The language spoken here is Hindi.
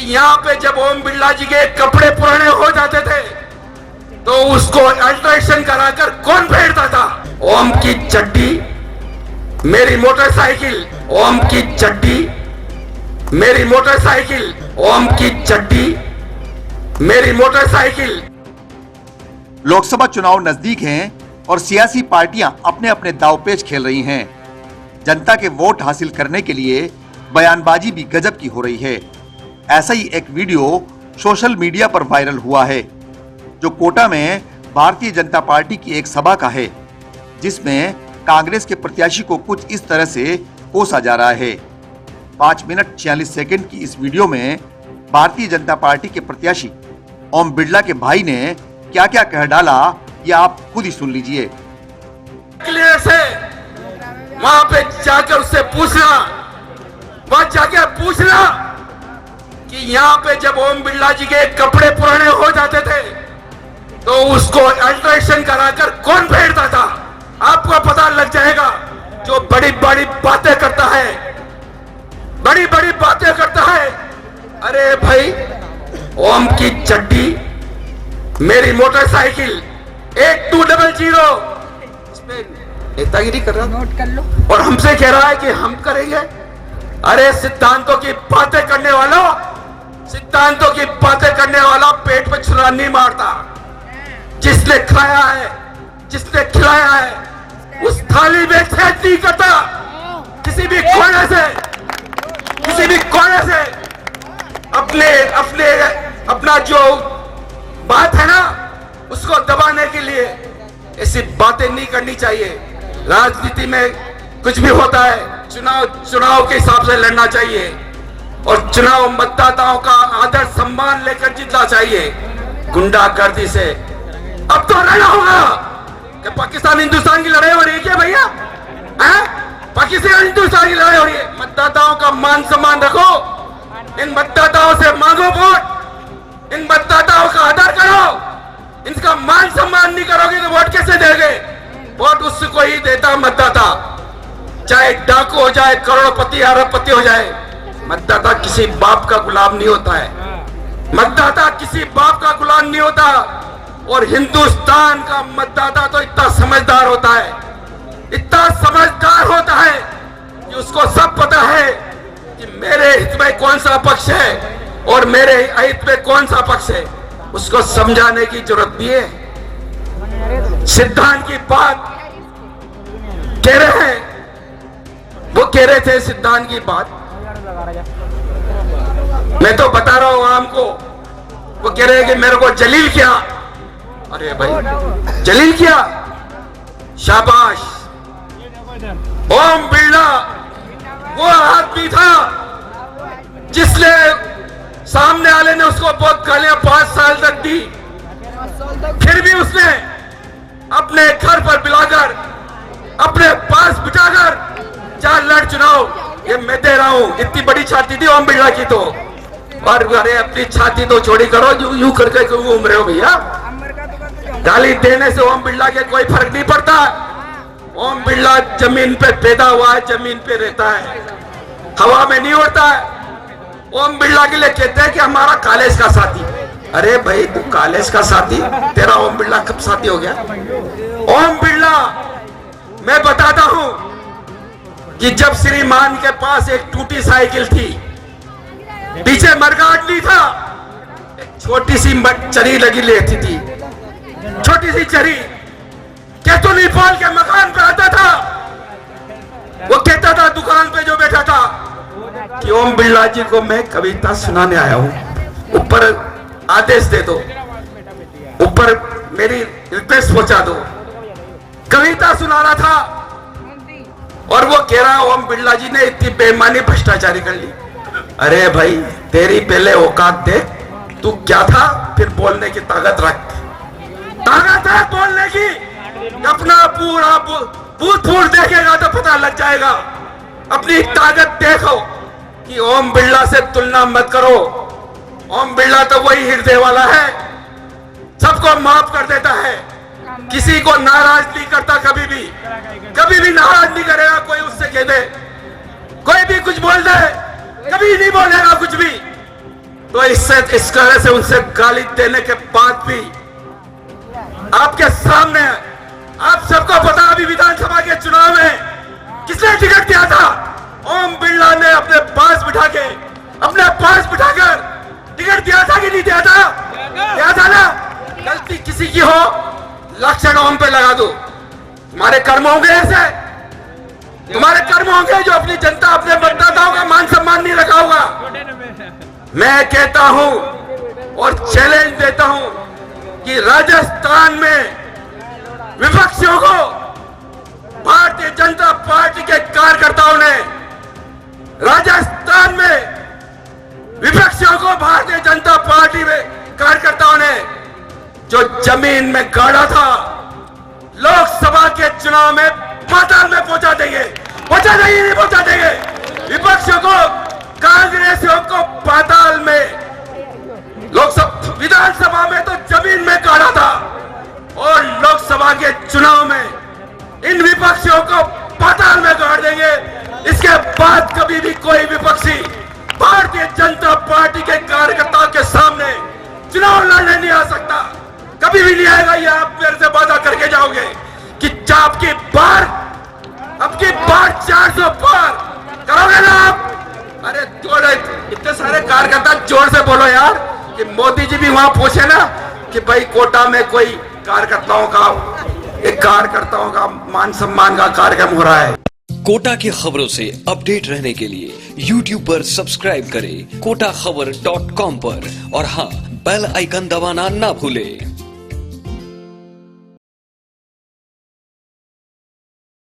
यहाँ पे जब ओम बिरला जी के कपड़े पुराने हो जाते थे तो उसको अल्ट्रेशन कराकर कौन फेरता था? ओम की चड्डी मेरी मोटरसाइकिल, ओम की चड्डी मेरी मोटरसाइकिल, ओम की चड्डी मेरी मोटरसाइकिल। लोकसभा चुनाव नजदीक हैं और सियासी पार्टियां अपने अपने दांवपेच खेल रही हैं। जनता के वोट हासिल करने के लिए बयानबाजी भी गजब की हो रही है। ऐसा ही एक वीडियो सोशल मीडिया पर वायरल हुआ है जो कोटा में भारतीय जनता पार्टी की एक सभा का है, जिसमें कांग्रेस के प्रत्याशी को कुछ इस तरह से कोसा जा रहा है। 5 मिनट 46 सेकंड की इस वीडियो में भारतीय जनता पार्टी के प्रत्याशी ओम बिरला के भाई ने क्या क्या कह डाला, ये आप खुद ही सुन लीजिए। क्लियर से वहां पे जाकर उससे पूछना, वहां जाकर पूछना कि यहाँ पे जब ओम बिरला जी के कपड़े पुराने हो जाते थे तो उसको अल्ट्रेशन कराकर कौन फेरता था? आपको पता लग जाएगा। जो बड़ी बड़ी बातें करता है, बड़ी बड़ी बातें करता है। अरे भाई, ओम की चड्डी मेरी मोटरसाइकिल 8200 इसमें नेतागिरी कर रहा, नोट कर लो, और हमसे कह रहा है कि हम करेंगे। अरे सिद्धांतों की बातें करने वालों, सिद्धांतों की बातें करने वाला पेट पे छुरा नहीं मारता। जिसने खाया है, जिसने खिलाया है, उस थाली में छेद नहीं करता। किसी भी कोने से, किसी भी कोने से अपने अपने अपना जो बात है ना उसको दबाने के लिए ऐसी बातें नहीं करनी चाहिए। राजनीति में कुछ भी होता है, चुनाव के हिसाब से लड़ना चाहिए और चुनाव मतदाताओं का आदर सम्मान लेकर जीतना चाहिए। गुंडागर्दी से अब तो लड़ना होगा। कि पाकिस्तान हिंदुस्तान की लड़ाई हो रही है क्या भैया? पाकिस्तान हिंदुस्तान की लड़ाई हो रही है। मतदाताओं का मान सम्मान रखो, इन मतदाताओं से मांगो वोट, इन मतदाताओं का आदर करो। इनका मान सम्मान नहीं करोगे तो वोट कैसे देंगे? वोट उसको ही देता मतदाता, चाहे डाकू हो जाए, करोड़पति अरबपति हो जाए। मतदाता किसी बाप का गुलाम नहीं होता है। मतदाता किसी बाप का गुलाम नहीं होता। और हिंदुस्तान का मतदाता तो इतना समझदार होता है, इतना समझदार होता है कि उसको सब पता है कि मेरे हित में कौन सा पक्ष है और मेरे अहित में कौन सा पक्ष है। उसको समझाने की जरूरत भी है। सिद्धांत की बात कह रहे हैं, वो कह रहे थे सिद्धांत की बात, मैं तो बता रहा हूं आपको। वो कह रहे हैं कि मेरे को जलील किया। अरे भाई, जलील किया, शाबाश। ओम बिरला वो आदमी था जिसने सामने वाले ने उसको बहुत गालियां 5 साल तक दी, फिर भी उसने अपने घर पर बुलाकर, अपने पास बिठाकर चार लड़ चुनाव। ये मैं दे रहा हूं। इतनी बड़ी छाती थी ओम बिरला की तो। और अरे अपनी छाती तो छोड़ी करो, यूं करके क्यों घूम रहे हो भैया? गाली देने से ओम बिरला के कोई फर्क नहीं पड़ता। ओम बिरला जमीन पे पैदा हुआ है, जमीन पे रहता है, हवा में नहीं उड़ता है। ओम बिरला के लिए कहते हैं कि हमारा कॉलेज का साथी। अरे भाई, तू कॉलेज का साथी, तेरा ओम बिरला कब साथी हो गया? ओम बिरला, मैं बताता हूं कि जब श्रीमान के पास एक टूटी साइकिल थी, पीछे मरगाट नहीं था, एक छोटी सी चरी लगी लेती थी, छोटी सी चरी। केतुली पाल के मकान पे आता था, वो कहता था दुकान पे जो बैठा था कि ओम बिरला जी को मैं कविता सुनाने आया हूं, ऊपर आदेश दे दो, ऊपर मेरी रिक्वेस्ट पहुंचा दो। कविता सुना रहा था और वो कह रहा ओम बिरला जी ने इतनी बेईमानी भ्रष्टाचारी कर ली। अरे भाई, तेरी पहले औकात दे, तू क्या था, फिर बोलने की ताकत रख। ताकत है बोलने की। अपना पूरा बूथ फूट देखेगा तो पता लग जाएगा। अपनी ताकत देखो कि ओम बिरला से तुलना मत करो। ओम बिरला तो वही हृदय वाला है, सबको माफ कर देता है, किसी को नाराज नहीं करता। कभी भी नाराज नहीं करेगा। कोई उससे कह दे, कोई भी कुछ बोल दे, कभी नहीं बोलेगा कुछ भी। तो इससे इस तरह से उनसे गाली देने के बाद भी आपके सामने आप सबको पता, अभी विधानसभा के चुनाव में किसने टिकट दिया था? ओम बिरला ने अपने पास बिठाकर टिकट दिया था कि नहीं दिया था? दिया था ना। गलती किसी की हो, लक्षण ओम पे लगा दो। तुम्हारे कर्म होंगे ऐसे, तुम्हारे कर्म होंगे जो अपनी जनता, अपने मतदाताओं का मान सम्मान नहीं रखा होगा। मैं कहता हूं और चैलेंज देता हूं कि राजस्थान में विपक्षियों को भारतीय जनता पार्टी के कार्यकर्ताओं ने, राजस्थान में विपक्षियों को भारतीय जनता पार्टी में कार्यकर्ताओं ने जो जमीन में गाड़ा था, लोकसभा के चुनाव में पाताल में पहुंचा देंगे। नहीं पहुंचा देंगे। विपक्षियों को, कांग्रेसियों को पाताल में, लोकसभा विधानसभा में तो जमीन में गाड़ा था और लोकसभा के चुनाव में इन विपक्षियों को पाताल में गाड़ देंगे। इसके बाद कभी भी कोई विपक्षी भारतीय जनता पार्टी के कार्यकर्ताओं के सामने चुनाव लड़ने नहीं आ सकता, कभी भी नहीं आएगा। ये आप मेरे से वादा करके जाओगे कि अब की बार 400 पार करोगे ना आप? अरे जोड़े, इतने सारे कार्यकर्ता जोर से बोलो यार कि मोदी जी भी वहां पूछे ना कि भाई कोटा में कोई कार्यकर्ताओं का मान सम्मान का कार्यक्रम हो रहा है। कोटा की खबरों से अपडेट रहने के लिए YouTube पर सब्सक्राइब करें kotakhbar.com पर, और हाँ, बेल आइकन दबाना ना भूलें।